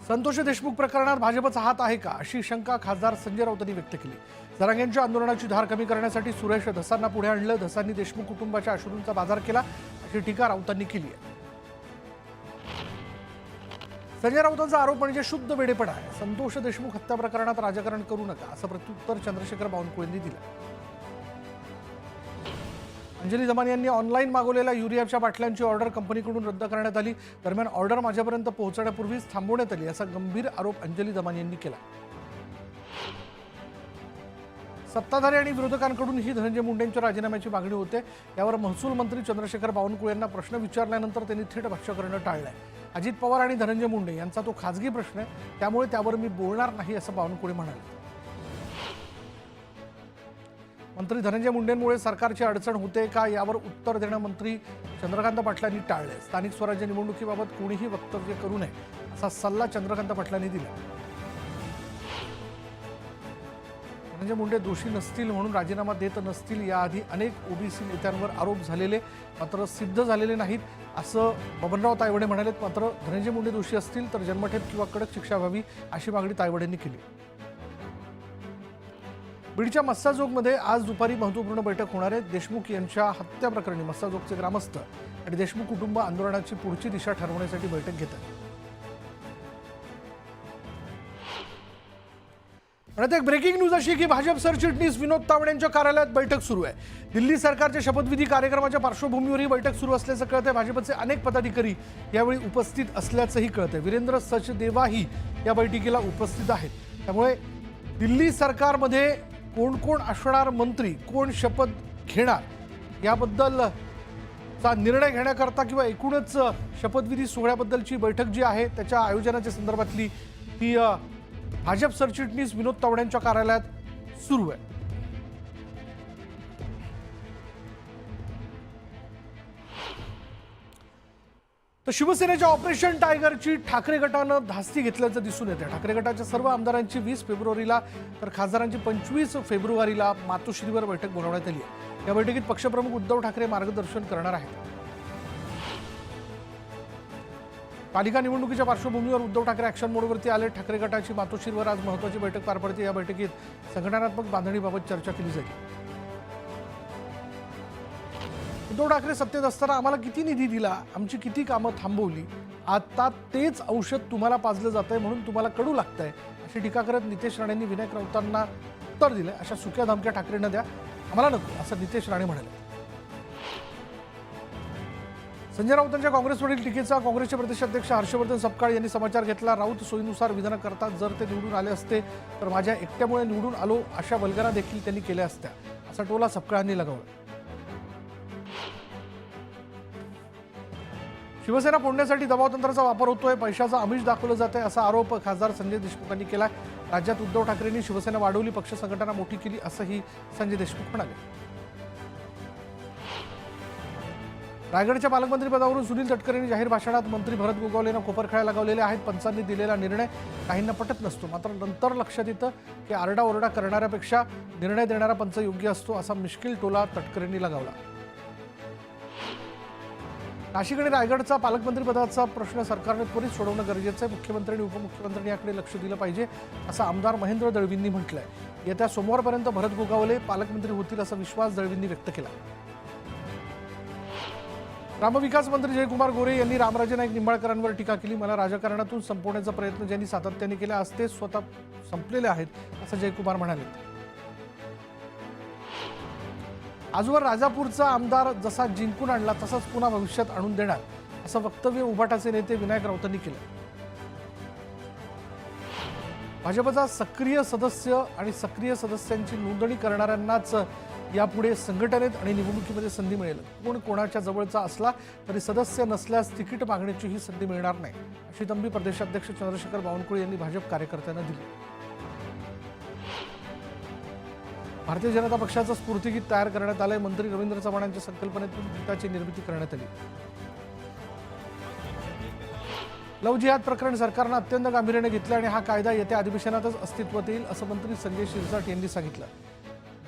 संतोष देशमुख प्रकरणात भाजपचा हात आहे का अशी शंका खासदार संजय राऊतांनी व्यक्त केली। जरांगेंच्या आंदोलनाची धार कमी करण्यासाठी सुरेश धसांना पुढे आणलं, धसांनी देशमुख कुटुंबाच्या अश्रूंचा बाजार केला अशी टीका राऊतांनी केली आहे। संजय राऊतांचा आरोप म्हणजे शुद्ध वेडेपणा आहे। संतोष देशमुख हत्या प्रकरणात राजकारण करू नका असं प्रत्युत्तर चंद्रशेखर बावनकुळेंनी दिलं। अंजली दमानी यांनी ऑनलाईन मागवलेल्या युरियाच्या बाटल्यांची ऑर्डर कंपनीकडून रद्द करण्यात आली। दरम्यान ऑर्डर माझ्यापर्यंत पोहोचण्यापूर्वीच थांबवण्यात आली असा गंभीर आरोप अंजली दमानी यांनी केला। सत्ताधारी आणि विरोधकांकडूनही धनंजय मुंडेंच्या राजीनाम्याची मागणी होते। यावर महसूल मंत्री चंद्रशेखर बावनकुळे यांना प्रश्न विचारल्यानंतर त्यांनी थेट भाष्य करणं टाळलंय। अजित पवार आणि धनंजय मुंडे यांचा तो खासगी प्रश्न आहे, त्यामुळे त्यावर मी बोलणार नाही असं बावनकुळे म्हणाले। मंत्री धनंजय मुंडेंमुळे सरकारची अडचण होते का यावर उत्तर देणं मंत्री चंद्रकांत पाटलांनी टाळले। स्थानिक स्वराज्य निवडणुकीबाबत कोणीही वक्तव्य करू नये असा सल्ला चंद्रकांत पाटलांनी दिला। धनंजय मुंडे दोषी नसतील म्हणून राजीनामा देत नसतील, याआधी अनेक ओबीसी नेत्यांवर आरोप झालेले मात्र सिद्ध झालेले नाहीत असं बबनराव तायवडे म्हणाले। मात्र धनंजय मुंडे दोषी असतील तर जन्मठेप किंवा कडक शिक्षा व्हावी अशी मागणी तायवडेंनी केली। बीडच्या मस्साजोगमध्ये आज दुपारी महत्त्वपूर्ण बैठक होणार आहे। देशमुख यांच्या हत्या प्रकरणी मस्साजोगचे ग्रामस्थ आणि देशमुख कुटुंब आंदोलनाची पुढची दिशा ठरवण्यासाठी बैठक घेतात। आणि एक ब्रेकिंग न्यूज अशी की भाजप सरचिटणीस विनोद तावडेंच्या कार्यालयात बैठक सुरू आहे। दिल्ली सरकारच्या शपथविधी कार्यक्रमाच्या पार्श्वभूमीवर ही बैठक सुरू असल्याचं कळतंय। भाजपचे अनेक पदाधिकारी यावेळी उपस्थित असल्याचंही कळतंय। वीरेंद्र सचदेवाही या बैठकीला उपस्थित आहेत। त्यामुळे दिल्ली सरकारमध्ये कोण कोण असणार मंत्री, कोण शपथ घेणार याबद्दलचा निर्णय घेण्याकरता किंवा एकूणच शपथविधी सोहळ्याबद्दलची बैठक जी आहे त्याच्या आयोजनाच्या संदर्भातली ही भाजप सरचिटणीस विनोद तावडेंच्या कार्यालयात सुरू आहे। तर शिवसेनेच्या ऑपरेशन टायगरची ठाकरे गटानं धास्ती घेतल्याचं दिसून येते। ठाकरे गटाच्या सर्व आमदारांची 20 फेब्रुवारीला तर खासदारांची 25 फेब्रुवारीला मातोश्रीवर बैठक बोलावण्यात आली आहे। या बैठकीत पक्षप्रमुख उद्धव ठाकरे मार्गदर्शन करणार आहेत। पालिका निवडणुकीच्या पार्श्वभूमीवर उद्धव ठाकरे ॲक्शन मोडवरती आले। ठाकरे गटाची मातोश्रीवर आज महत्त्वाची बैठक पार पडते। या बैठकीत संघटनात्मक बांधणीबाबत चर्चा केली जाईल। उद्धव ठाकरे सत्तेत असताना आम्हाला किती निधी दिला, आमची किती कामं थांबवली, आता तेच औषध तुम्हाला पाजलं जात आहे म्हणून तुम्हाला कडू लागतंय अशी टीका करत नितेश राणेंनी विनायक राऊतांना उत्तर दिलं। अशा सुक्या धमक्या ठाकरेंना द्या, आम्हाला नको असं नितेश राणे म्हणाले। संजय राऊतांच्या काँग्रेसवरील टीकेचा काँग्रेसचे प्रदेशाध्यक्ष हर्षवर्धन सपकाळ यांनी समाचार घेतला। राऊत सोयीनुसार विधानं करतात, जर ते निवडून आले असते तर माझ्या एकट्यामुळे निवडून आलो अशा वल्गना देखील त्यांनी केल्या असत्या असा टोला सपकाळांनी लगावला। शिवसेना फोडण्यासाठी दबावतंत्राचा वापर होतोय, पैशाचा आमिष दाखवलं जात आहे असा आरोप खासदार संजय देशमुखांनी केला। राज्यात उद्धव ठाकरेंनी शिवसेना वाढवली, पक्ष संघटना मोठी केली असंही संजय देशमुख म्हणाले। रायगडच्या पालकमंत्रीपदावरून सुनील तटकरेंनी जाहीर भाषणात मंत्री भरत गोगावलेंना कोपरखळ्या लगावलेल्या आहेत। पंचांनी दिलेला निर्णय काहींना पटत नसतो, मात्र नंतर लक्षात येतं की आरडाओरडा करणाऱ्यापेक्षा निर्णय देणारा पंच योग्य असतो असा मिश्किल टोला तटकरेंनी लगावला। नाशिक आणि रायगडचा पालकमंत्रीपदाचा प्रश्न सरकारने त्वरित सोडवणं गरजेचं आहे। मुख्यमंत्री आणि उपमुख्यमंत्र्यांनी याकडे लक्ष दिलं पाहिजे असं आमदार महेंद्र दळवींनी म्हटलंय। येत्या सोमवारपर्यंत भरत गोगावले पालकमंत्री होतील असा विश्वास दळवींनी व्यक्त केला। ग्रामविकास मंत्री जयकुमार गोरे यांनी रामराजे नाईक निंबाळकरांवर टीका केली। मला राजकारणातून संपवण्याचा प्रयत्न ज्यांनी सातत्याने केला आज ते स्वतः संपलेले आहेत असं जयकुमार म्हणाले। आजवर राजापूरचा आमदार जसा जिंकून आणला तसाच पुन्हा भविष्यात आणून देणार असं वक्तव्य उभाटाचे नेते विनायक राऊतांनी केलं। भाजपचा सक्रिय सदस्य आणि सक्रिय सदस्यांची नोंदणी करणाऱ्यांनाच यापुढे संघटनेत आणि निवडणुकीमध्ये संधी मिळेल। कोण कोणाच्या जवळचा असला तरी सदस्य नसल्यास तिकीट मागण्याची ही संधी मिळणार नाही अशी तंबी प्रदेशाध्यक्ष चंद्रशेखर बावनकुळे यांनी भाजप कार्यकर्त्यांना दिली। भारतीय जनता पक्षाचं स्फूर्तिगीत तयार करण्यात आलंय। मंत्री रवींद्र चव्हाणांच्या संकल्पनेतून गीताची निर्मिती करण्यात आली। लव जिहाद प्रकरण सरकारनं अत्यंत गांभीर्याने घेतलं आणि हा कायदा येत्या अधिवेशनातच अस्तित्वात येईल असं मंत्री संजय शिरसाट यांनी सांगितलं।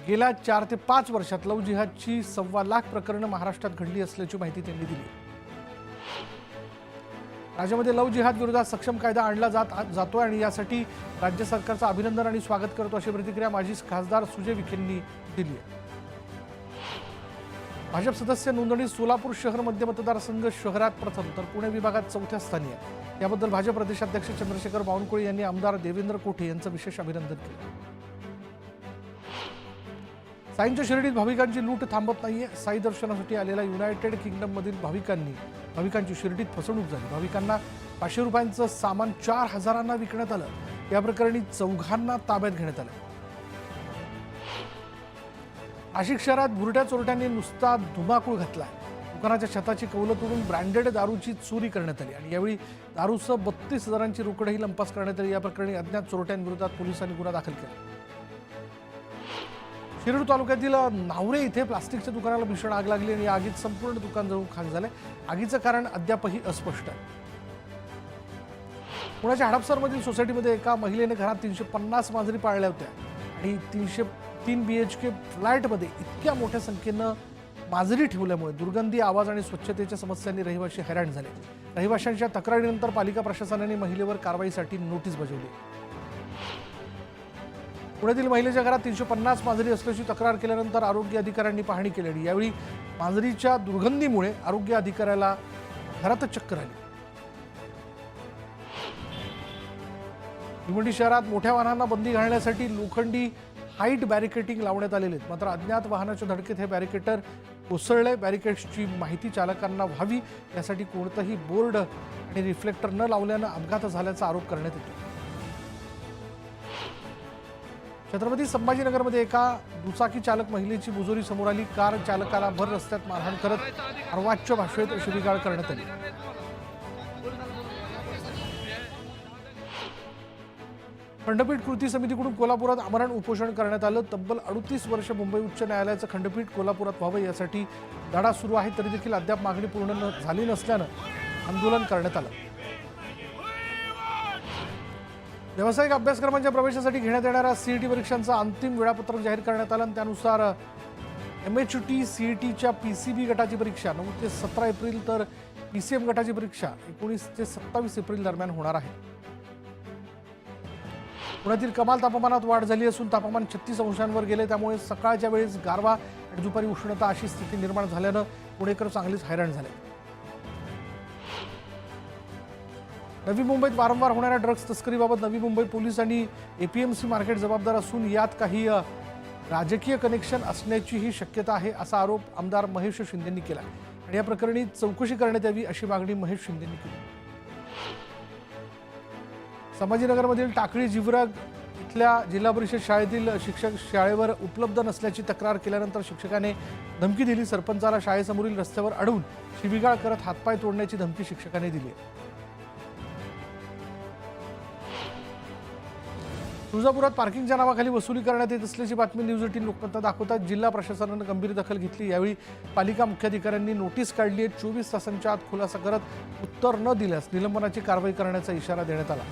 गेल्या 4 ते 5 वर्षात लव जिहादची 1.25 लाख प्रकरणं महाराष्ट्रात घडली असल्याची माहिती त्यांनी दिली। राज्यामध्ये लव जिहाद विरोधात सक्षम कायदा आणला जातोय आणि यासाठी राज्य सरकारचं अभिनंदन आणि स्वागत करतो अशी प्रतिक्रिया माजी खासदार सुजय विखेंनी दिली आहे. भाजप सदस्य नोंदणी सोलापूर शहर मध्य मतदारसंघ शहरात प्रथम तर पुणे विभागात चौथ्या स्थानी आहे. याबद्दल भाजप प्रदेशाध्यक्ष चंद्रशेखर बावनकुळे यांनी आमदार देवेंद्र कोठे यांचं विशेष अभिनंदन केलं. साईंच्या शिर्डीत भाविकांची लूट थांबत नाहीये. साई दर्शनासाठी आलेल्या युनायटेड किंगडममधील भाविकांची शिर्डीत फसवणूक झाली. भाविकांना 500 रुपयांचं सामान 4000 विकण्यात आलं. या प्रकरणी 4 ताब्यात घेण्यात आलं. नाशिक शहरात बुरट्या चोरट्यांनी नुसता धुमाकूळ घातलाय. दुकानाच्या छताची कौलं तोडून ब्रँडेड दारूची चोरी करण्यात आली आणि यावेळी दारूसह 32,000ची रोकडही लंपास करण्यात आली. या प्रकरणी अज्ञात चोरट्यांविरोधात पोलिसांनी गुन्हा दाखल केला. शिरूर तालुक्यातील नावरे इथे प्लास्टिकच्या दुकानाला भीषण आग लागली आणि या आगीत संपूर्ण दुकान जळून खाक झाले. आगीचं कारण अद्यापही अस्पष्ट आहे. पुण्याच्या हडपसरमधील सोसायटीमध्ये एका महिलेने घरात 350 मांजरी पाळल्या होत्या आणि 303 BHK फ्लॅटमध्ये इतक्या मोठ्या संख्येनं मांजरी ठेवल्यामुळे दुर्गंधी, आवाज आणि स्वच्छतेच्या समस्यांनी रहिवासी हैराण झाले. रहिवाशांच्या तक्रारीनंतर पालिका प्रशासनाने महिलेवर कारवाईसाठी नोटीस बजावली. पुण्यातील महिलेच्या घरात 350 मांजरी असल्याची तक्रार केल्यानंतर आरोग्य अधिकाऱ्यांनी पाहणी केली. यावेळी मांजरीच्या दुर्गंधीमुळे आरोग्य अधिकाऱ्याला घरात चक्कर आली. भिवंडी शहरात मोठ्या वाहनांना बंदी घालण्यासाठी लोखंडी हाईट बॅरिकेटिंग लावण्यात आलेले आहेत. मात्र अज्ञात वाहनाच्या धडकेत हे बॅरिकेटर कोसळले. बॅरिकेड्सची माहिती चालकांना व्हावी यासाठी कोणतंही बोर्ड आणि रिफ्लेक्टर न लावल्यानं अपघात झाल्याचा आरोप करण्यात येतो. छत्रपती संभाजीनगरमध्ये एका दुचाकी चालक महिलेची मुजोरी समोर आली. कार चालकाला भर रस्त्यात मारहाण करत अर्वाच्य भाषेत शिवीगाळ करण्यात आली. खंडपीठ कृती समितीकडून कोल्हापुरात आमरण उपोषण करण्यात आलं. तब्बल 38 वर्ष मुंबई उच्च न्यायालयाचं खंडपीठ कोल्हापुरात व्हावं यासाठी लढा सुरू आहे. तरी देखील अद्याप मागणी पूर्ण झाली नसल्यानं आंदोलन करण्यात आलं. व्यावसायिक अभ्यासक्रमांच्या प्रवेशासाठी घेण्यात येणाऱ्या CET परीक्षांचं अंतिम वेळापत्रक जाहीर करण्यात आलं. त्यानुसार MHT CETच्या PCB गटाची परीक्षा 9 ते 17 एप्रिल तर PCM गटाची परीक्षा 19 ते 27 एप्रिल दरम्यान होणार आहे. पुण्यातील कमाल तापमानात वाढ झाली असून तापमान 36 अंशांवर गेले. त्यामुळे सकाळच्या वेळेस गारवा आणि दुपारी उष्णता अशी स्थिती निर्माण झाल्यानं पुणेकर चांगलेच हैराण झाले. नवी मुंबईत वारंवार होणाऱ्या ड्रग्ज तस्करीबाबत नवी मुंबई पोलीस आणि APMC मार्केट जबाबदार असून यात काही राजकीय कनेक्शन असण्याचीही शक्यता आहे असा आरोप आमदार महेश शिंदेंनी केला आणि या प्रकरणी चौकशी करण्यात यावी अशी मागणी महेश शिंदेंनी केली. संभाजीनगरमधील टाकळी जिवरग इथल्या जिल्हा परिषद शाळेतील शिक्षक शाळेवर उपलब्ध नसल्याची तक्रार केल्यानंतर शिक्षकाने धमकी दिली. सरपंचाला शाळेसमोरील रस्त्यावर अडवून शिवीगाळ करत हातपाय तोडण्याची धमकी शिक्षकाने दिली. तुळजापुरात पार्किंगच्या नावाखाली वसुली करण्यात येत असल्याची बातमी न्यूज 18 लोकमतला दाखवतात. जिल्हा प्रशासनानं गंभीर दखल घेतली. यावेळी पालिका मुख्याधिकाऱ्यांनी नोटीस काढली आहे. 24 तासांच्या आत खुलासा करत उत्तर न दिल्यास निलंबनाची कारवाई करण्याचा इशारा देण्यात आला.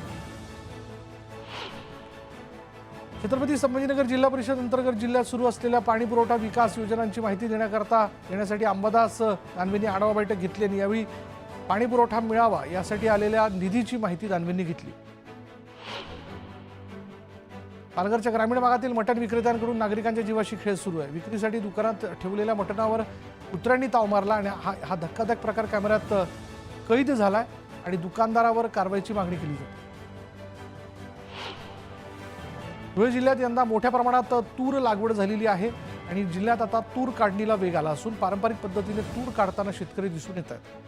छत्रपती संभाजीनगर जिल्हा परिषद अंतर्गत जिल्ह्यात सुरू असलेल्या पाणी पुरवठा विकास योजनांची माहिती देण्यासाठी अंबादास दानवेंनी आढावा बैठक घेतली आणि यावेळी पाणी पुरवठा मिळावा यासाठी आलेल्या निधीची माहिती दानवेंनी घेतली. पालघरच्या ग्रामीण भागातील मटण विक्रेत्यांकडून नागरिकांच्या जीवाशी खेळ सुरू आहे. विक्रीसाठी दुकानात ठेवलेल्या मटणावर कुत्र्यांनी ताव मारला आणि हा धक्कादायक प्रकार कॅमेऱ्यात कैद झालाय आणि दुकानदारावर कारवाईची मागणी केली जाते. धुळे जिल्ह्यात यंदा मोठ्या प्रमाणात तूर लागवड झालेली आहे आणि जिल्ह्यात आता तूर काढणीला वेग आला असून पारंपरिक पद्धतीने तूर काढताना शेतकरी दिसून येत आहेत.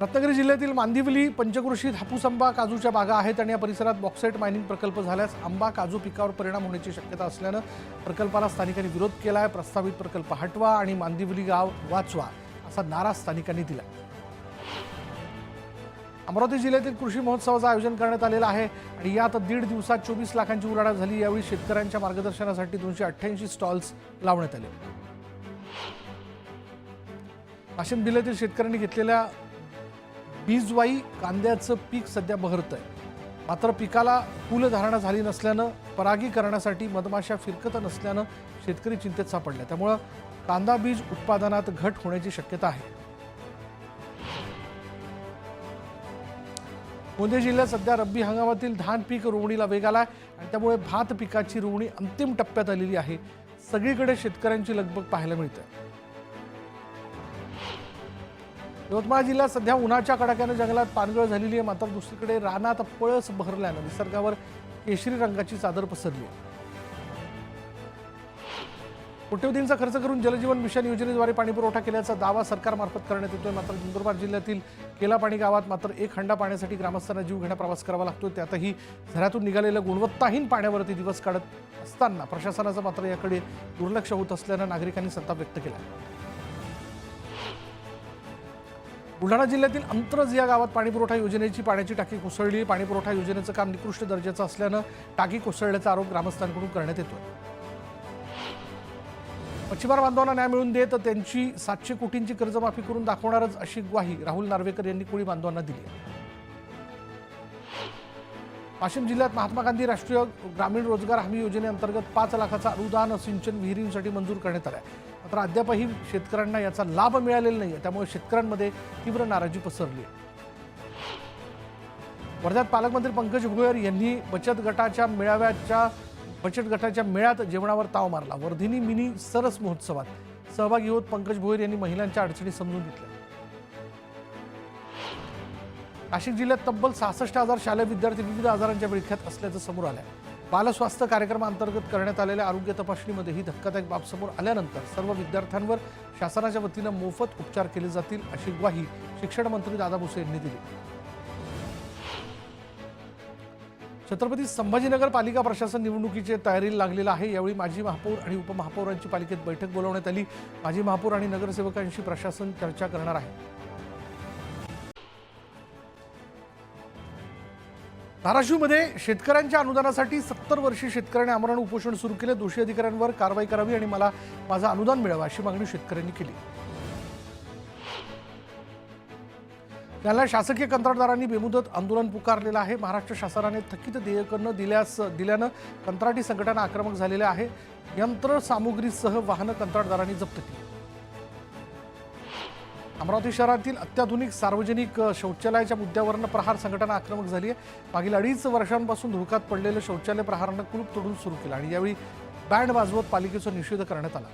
रत्नागिरी जिल्ह्यातील मांदिवली पंचक्रोशीत हापूस, आंबा, काजूच्या बागा आहेत आणि या परिसरात बॉक्साईट मायनिंग प्रकल्प झाल्यास आंबा काजू पिकावर परिणाम होण्याची शक्यता असल्यानं प्रकल्पाला स्थानिकांनी विरोध केला आहे. प्रस्तावित प्रकल्प हटवा आणि मांदिवली गाव वाचवा असा नारा स्थानिकांनी दिला. अमरावती जिल्ह्यातील कृषी महोत्सवाचं आयोजन करण्यात आलेलं आहे आणि यात 1.5 दिवसात 24 लाखांची उलाढाल झाली. यावेळी शेतकऱ्यांच्या मार्गदर्शनासाठी 288 स्टॉल्स लावण्यात आले. वाशिम जिल्ह्यातील शेतकऱ्यांनी घेतलेल्या बीजवाई कांद्याचं पीक सध्या बहरतंय. मात्र पिकाला फुलधारणा झाली नसल्यानं परागीकरणासाठी मधमाशा फिरकत नसल्यानं शेतकरी चिंतेत सापडले. त्यामुळे कांदा बीज उत्पादनात घट होण्याची शक्यता आहे. गोंदिया जिल्ह्यात सध्या रब्बी हंगामातील धान पीक रोवणीला वेग आलाय आणि त्यामुळे भात पिकाची रोवणी अंतिम टप्प्यात आलेली आहे. सगळीकडे शेतकऱ्यांची लगबग पाहायला मिळते. यवतमाळ जिल्ह्यात सध्या उन्हाच्या कडाक्याने जंगलात पानगळ झालेली आहे. मात्र दुसरीकडे रानात पळस बहरल्यानं निसर्गावर केशरी रंगाची चादर पसरली आहे. कोट्यवधींचा खर्च करून जलजीवन मिशन योजनेद्वारे पाणीपुरवठा केल्याचा दावा सरकारमार्फत करण्यात येतोय. मात्र नंदुरबार जिल्ह्यातील केलापाणी गावात मात्र एक हंडा पाण्यासाठी ग्रामस्थांना जीव घेणा प्रवास करावा लागतो. त्यातही झऱ्यातून निघालेलं गुणवत्ताहीन पाण्यावरती दिवस काढत असताना प्रशासनाचं मात्र याकडे दुर्लक्ष होत असल्यानं नागरिकांनी संताप व्यक्त केला. बुलढाणा जिल्ह्यातील अंतरज या गावात पाणीपुरवठा योजनेची पाण्याची टाकी कोसळली. पाणीपुरवठा योजनेचं काम निकृष्ट दर्जाचं असल्यानं टाकी कोसळल्याचा आरोप ग्रामस्थांकडून करण्यात येतोय. मच्छीमार बांधवांना न्याय मिळवून देत त्यांची 700 कोटींची कर्जमाफी करून दाखवणारच अशी ग्वाही राहुल नार्वेकर यांनी कोळी बांधवांना दिली. वाशिम जिल्ह्यात महात्मा गांधी राष्ट्रीय ग्रामीण रोजगार हमी योजनेअंतर्गत 5 लाखाचा अनुदान सिंचन विहिरींसाठी मंजूर करण्यात आलं आहे. मात्र अद्यापही शेतकऱ्यांना याचा लाभ मिळालेला नाही. त्यामुळे शेतकऱ्यांमध्ये तीव्र नाराजी पसरली आहे. वर्ध्यात पालकमंत्री पंकज भुजबळ यांनी बचत गटाच्या मेळ्यात जेवणावर ताव मारला. वर्धिनी मिनी सरस महोत्सवात सहभागी होत पंकज भोयर यांनी महिलांच्या अडचणी समजून घेतल्या. नाशिक जिल्ह्यात तब्बल 66,000 शालेय विद्यार्थी विविध आजारांच्या विळख्यात असल्याचं समोर आलंय. बालस्वास्थ्य कार्यक्रमाअंतर्गत करण्यात आलेल्या आरोग्य तपासणीमध्ये ही धक्कादायक बाब समोर आल्यानंतर सर्व विद्यार्थ्यांवर शासनाच्या वतीनं मोफत उपचार केले जातील अशी ग्वाही शिक्षण मंत्री दादा भुसे यांनी दिली. छत्रपती संभाजीनगर पालिका प्रशासन निवडणुकीच्या तयारीला लागलेलं आहे. यावेळी माजी महापौर आणि उपमहापौरांची पालिकेत बैठक बोलावण्यात आली. माजी महापौर आणि नगरसेवकांशी प्रशासन चर्चा करणार आहे. धाराशिवमध्ये शेतकऱ्यांच्या अनुदानासाठी 70 वर्षीय शेतकऱ्यांनी आमरण उपोषण सुरू केले. दोषी अधिकाऱ्यांवर कारवाई करावी आणि मला माझं अनुदान मिळावं अशी मागणी शेतकऱ्यांनी केली. त्याला शासकीय कंत्राटदारांनी बेमुदत आंदोलन पुकारलेलं आहे. महाराष्ट्र शासनाने थकीत देयकं दिल्यानं कंत्राटी संघटना आक्रमक झालेल्या आहे. यंत्रसामुग्रीसह वाहनं कंत्राटदारांनी जप्त केली. अमरावती शहरातील अत्याधुनिक सार्वजनिक शौचालयाच्या मुद्द्यावरनं प्रहार संघटना आक्रमक झाली आहे. मागील 2.5 वर्षांपासून धुळकात पडलेलं शौचालय प्रहारानं कुलूप तोडून सुरू केलं आणि यावेळी बँड वाजवत पालिकेचा निषेध करण्यात आला.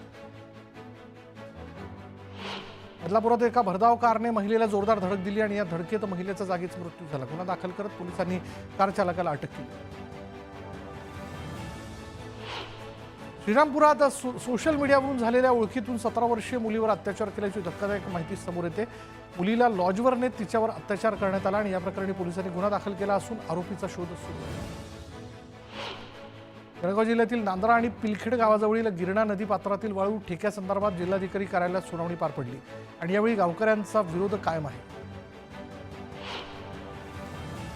बदलापुरात एका भरधाव कारने महिलेला जोरदार धडक दिली आणि या धडकेत महिलेचा जागीच मृत्यू झाला. गुन्हा दाखल करत पोलिसांनी कार चालकाला अटक केली. श्रीरामपुरात सोशल मीडियावरून झालेल्या ओळखीतून 17 वर्षीय मुलीवर अत्याचार केल्याची धक्कादायक माहिती समोर येते. मुलीला लॉजवर नेत तिच्यावर अत्याचार करण्यात आला आणि या प्रकरणी पोलिसांनी गुन्हा दाखल केला असून आरोपीचा शोध सुरू आहे. जळगाव जिल्ह्यातील नांदरा आणि पिलखेड गावाजवळील गिरणा नदी पात्रातील वाळू ठेक्यासंदर्भात जिल्हाधिकारी कार्यालयात सुनावणी पार पडली आणि यावेळी गावकऱ्यांचा विरोध कायम आहे.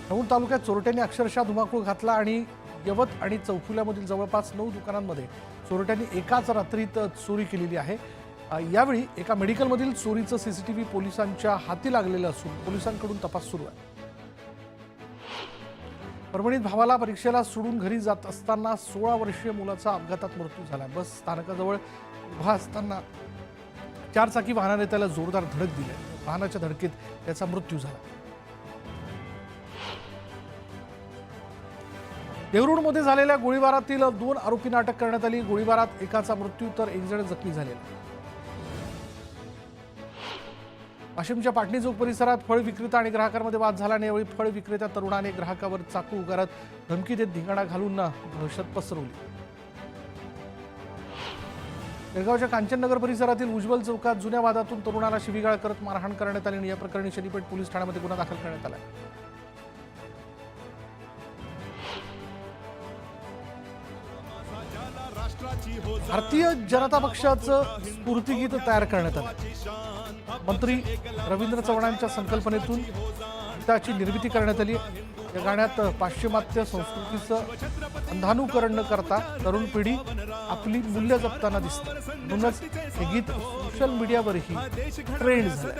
दौंड तालुक्यात चोरट्यांनी अक्षरशः धुमाकूळ घातला आणि यवत आणि चौफुल्यामधील जवळपास 9 दुकानांमध्ये चोरट्यांनी एकाच रात्रीत चोरी केलेली आहे. यावेळी एका मेडिकलमधील चोरीचं सीसीटीव्ही पोलिसांच्या हाती लागलेलं असून पोलिसांकडून तपास सुरू आहे. परभणीत भावाला परीक्षेला सोडून घरी जात असताना 16 वर्षीय मुलाचा अपघातात मृत्यू झाला. बस स्थानकाजवळ उभा असताना 4 चाकी वाहनाने त्याला जोरदार धडक दिली. वाहनाच्या धडकेत त्याचा मृत्यू झाला. देवरुडमध्ये झालेल्या गोळीबारातील 2 आरोपींना अटक करण्यात आली. गोळीबारात एकाचा मृत्यू तर 1 जण जखमी झालेला. वाशिमच्या पाटणी चौक परिसरात फळ विक्रेता आणि ग्राहकांमध्ये वाद झाल्याने यावेळी फळ विक्रेत्या तरुणाने ग्राहकावर चाकू उगारत धमकी देत धिंगाणा घालून दहशत पसरवली. बेळगावच्या कांचननगर परिसरातील उज्ज्वल चौकात जुन्या वादातून तरुणाला शिवीगाळ करत मारहाण करण्यात आली आणि या प्रकरणी शनीपेठ पोलीस ठाण्यामध्ये गुन्हा दाखल करण्यात आला. भारतीय जनता पक्षाचं स्फूर्तिगीत तयार करण्यात आलं. मंत्री रवींद्र चव्हाणांच्या संकल्पनेतून गीताची निर्मिती करण्यात आली. या गाण्यात पाश्चिमात्य संस्कृतीचं अंधानुकरण न करता तरुण पिढी आपली मूल्य जपताना दिसते. म्हणूनच हे गीत सोशल मीडियावरही ट्रेंड झालं.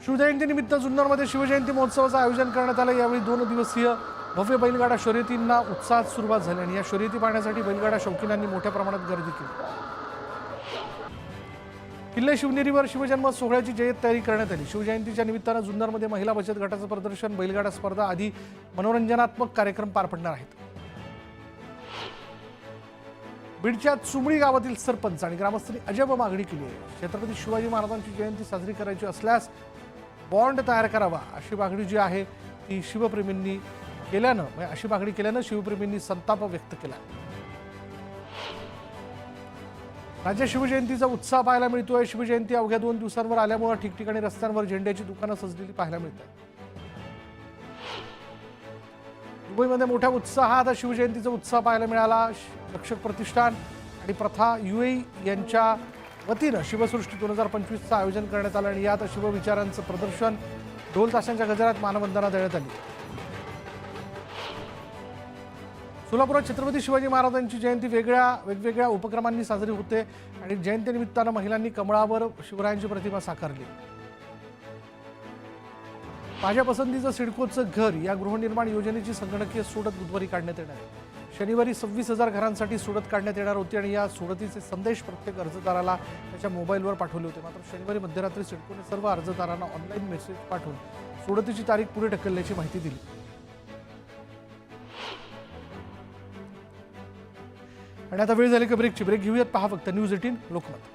शिवजयंतीनिमित्त जुन्नरमध्ये शिवजयंती महोत्सवाचं आयोजन करण्यात आलं। यावेळी 2 दिवसीय भव्य बैलगाडा शर्यतींना उत्साहात सुरुवात झाली आणि या शर्यती पाहण्यासाठी बैलगाडा शौकीनांनी मोठ्या प्रमाणात गर्दी केली। किल्ले शिवनेरीवर शिवजन्म सोहळ्याची जय्यत तयारी करण्यात आली। शिवजयंतीच्या निमित्तानं जुन्नरमध्ये महिला बचत गटाचं प्रदर्शन, बैलगाडा स्पर्धा आदी मनोरंजनात्मक कार्यक्रम पार पडणार आहेत। बीडच्या चुमळी गावातील सरपंच आणि ग्रामस्थांनी अजब मागणी केली आहे। छत्रपती शिवाजी महाराजांची जयंती साजरी करायची असल्यास बॉन्ड तयार करावा अशी मागणी जी आहे ती शिवप्रेमींनी केल्यानं शिवप्रेमींनी संताप व्यक्त केला। राज्य शिवजयंतीचा उत्साह पाहायला मिळतोय। शिवजयंती अवघ्या 2 दिवसांवर आल्यामुळे ठिकठिकाणी रस्त्यांवर झेंड्याची दुकानं सजलेली पाहायला मिळतात। दुबईमध्ये मोठ्या उत्साहात शिवजयंतीचा उत्साह पाहायला मिळाला। रक्षक प्रतिष्ठान आणि प्रथा UAE यांच्या वतीनं शिवसृष्टी 2025चं आयोजन करण्यात आलं आणि यात शिवविचारांचं प्रदर्शन, ढोल ताशांच्या गजरात मानवंदना देण्यात आली। सोलापुरात छत्रपती शिवाजी महाराजांची जयंती वेगवेगळ्या उपक्रमांनी साजरी होते आणि जयंतीनिमित्तानं महिलांनी कमळावर शिवरायांची प्रतिमा साकारली। माझ्या पसंतीचं सिडकोचं घर या गृहनिर्माण योजनेची संगणकीय सोडत बुधवारी काढण्यात येणार आहे। शनिवारी 26,000 घरांसाठी सोडत काढण्यात येणार होती आणि या सोडतीचे संदेश प्रत्येक अर्जदाराला त्याच्या मोबाईलवर पाठवले होते। मात्र शनिवारी मध्यरात्री सिडकोने सर्व अर्जदारांना ऑनलाईन मेसेज पाठवून सोडतीची तारीख पुढे ढकलल्याची माहिती दिली। आणि आता वेळ झाली का ब्रेकची। ब्रेक घेऊयात, पहा फक्त न्यूज 18 लोकमत।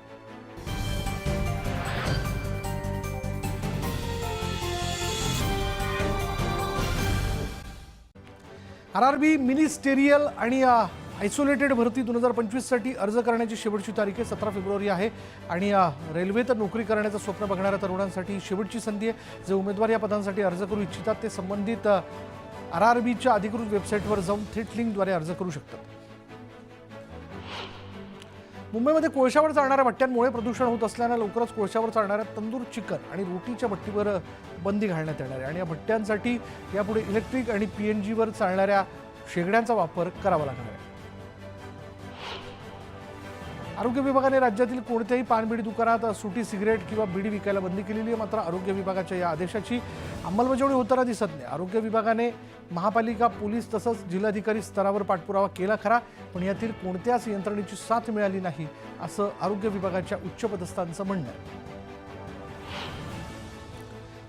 RRB मिनिस्टेरियल आणि आयसोलेटेड भरती 2025 साठी अर्ज करण्याची शेवटची तारीख 17 फेब्रुवारी आहे आणि रेल्वेत नोकरी करण्याचं स्वप्न बघणाऱ्या तरुणांसाठी शेवटची संधी आहे। जे उमेदवार या पदांसाठी अर्ज करू इच्छितात ते संबंधित RRBच्या अधिकृत वेबसाईटवर जाऊन थेट लिंकद्वारे अर्ज करू शकतात। मुंबईमध्ये कोळशावर चालणाऱ्या भट्ट्यांमुळे प्रदूषण होत असल्यानं लवकरच कोळशावर चालणाऱ्या तंदूर चिकन आणि रोटीच्या भट्टीवर बंदी घालण्यात येणार आहे आणि या भट्ट्यांसाठी यापुढे इलेक्ट्रिक आणि PNGवर चालणाऱ्या शेगड्यांचा वापर करावा लागणार आहे। आरोग्य विभागाने राज्यातील कोणत्याही पानबिडी दुकानात सुटी सिगरेट किंवा बिडी विकायला बंदी केलेली आहे। मात्र आरोग्य विभागाच्या या आदेशाची अंमलबजावणी होताना दिसत नाही। आरोग्य विभागाने महापालिका, पोलीस तसंच जिल्हाधिकारी स्तरावर पाठपुरावा केला खरा, पण यातील कोणत्याच यंत्रणेची साथ मिळाली नाही असं आरोग्य विभागाच्या उच्चपदस्थांचं म्हणणं आहे।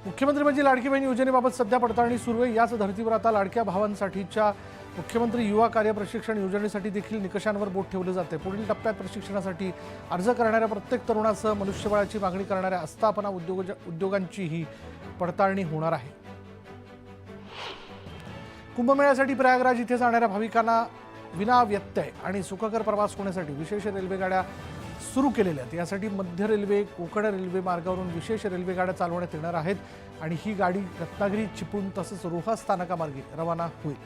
मुख्यमंत्री म्हणजे लाडकी बहीण योजनेबाबत सध्या पडताळणी सुरू आहे। याच धर्तीवर आता लाडक्या भावांसाठीच्या मुख्यमंत्री युवा कार्य प्रशिक्षण योजनेसाठी देखील निकषांवर बोट ठेवले जाते। पुढील टप्प्यात प्रशिक्षणासाठी अर्ज करणाऱ्या प्रत्येक तरुणासह मनुष्यबळाची मागणी करणाऱ्या आस्थापना उद्योगांचीही पडताळणी होणार आहे। कुंभमेळ्यासाठी प्रयागराज इथे जाणाऱ्या भाविकांना विना व्यत्यय आणि सुखकर प्रवास होण्यासाठी विशेष रेल्वेगाड्या सुरू केलेल्या आहेत। यासाठी मध्य रेल्वे, कोकण रेल्वे मार्गावरून विशेष रेल्वेगाड्या चालवण्यात येणार आहेत आणि ही गाडी रत्नागिरी, चिपळूण तसंच रोहा स्थानकामार्गे रवाना होईल।